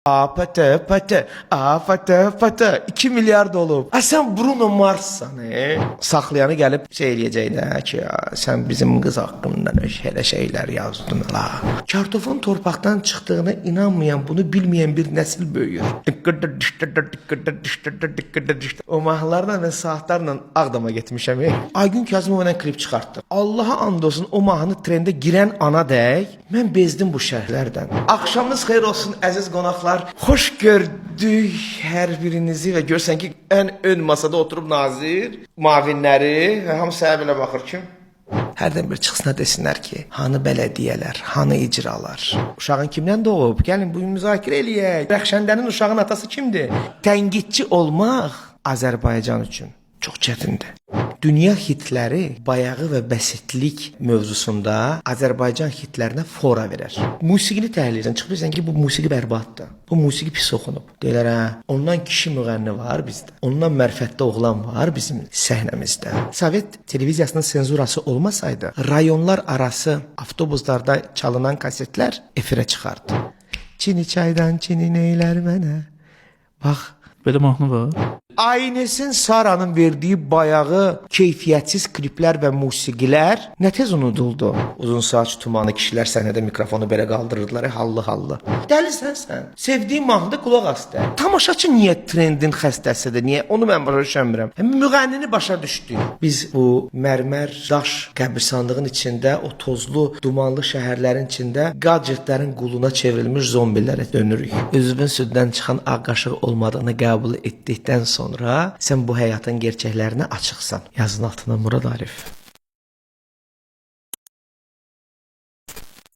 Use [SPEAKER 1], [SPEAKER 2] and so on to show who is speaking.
[SPEAKER 1] Pate pate, pate pate, 2 milyar olub. Sen Bruno Marssan, saxlayanı gəlib şey eləyəcək də ki, ya, sən bizim qız haqqında elə şeylər yazdın la. Kartofun torpaqdan çıxdığına inanmayan, bunu bilməyən bir nəsil böyüyür. O mahnılarla və saatlarla Ağdama getmişəm. Aygün Kazımova klip çıxartdı. Allaha and olsun, o mahnı trendə girən ana dək, mən bezdim bu şərhlərdən. Axşamınız xeyir olsun əziz qonaqlar. Hoş gördük hər birinizi və görsən ki, ən ön masada oturub nazir, mavinləri, hamısı belə baxır ki, hərdən bir çıxsına desinlər ki, hanı bələdiyyələr, hanı icralar. Uşağın kimdən doğub? Gəlin, bu müzakirə eləyək. Rəxşəndənin uşağın atası kimdir? Tənqidçi olmaq Azərbaycan üçün çox çətindir. Dünya hitləri bayağı və bəsitlik mövzusunda Azərbaycan hitlərinə fora verər. Musiqini təhlil edən çıxırsan ki, bu musiqi bərbaddır. Bu musiqi pis oxunub. Deyirlər, ondan kişi müğənni var bizdə. Ondan mərfətdə oğlan var bizim səhnəmizdə. Sovet televiziyasının senzurası olmasaydı, rayonlar arası avtobuslarda çalınan kasetlər efirə çıxardı. Çini çaydan çini neylər mənə. Bax,
[SPEAKER 2] Belə mahnı var.
[SPEAKER 1] Aynesin Sara'nın verdiyi bayağı keyfiyyətsiz kliplər və musiqilər nə tez unuduldu. Uzun saç tumanı kişilər səhnədə mikrofonu belə qaldırırdılar, hallı-hallı. Dəlisən sən. Sevdiyin mahnıda qulaq as da. Tamaşaçı niyə trendin xəstəsidir? Niyə? Onu mən başa düşmürəm. Müğənnini başa düşdük. Biz bu mərmər daş qəbirstanlığın içində, o tozlu, dumanlı şəhərlərin içində gadgetlərin quluna çevrilmiş zombilərə dönürük. Üzvün süddən çıxan ağ qaşıq olmadığını qəbul etdikdən sonra sən bu həyatın gerçəklərinə açıqsan. Yazın altına Murad Arif.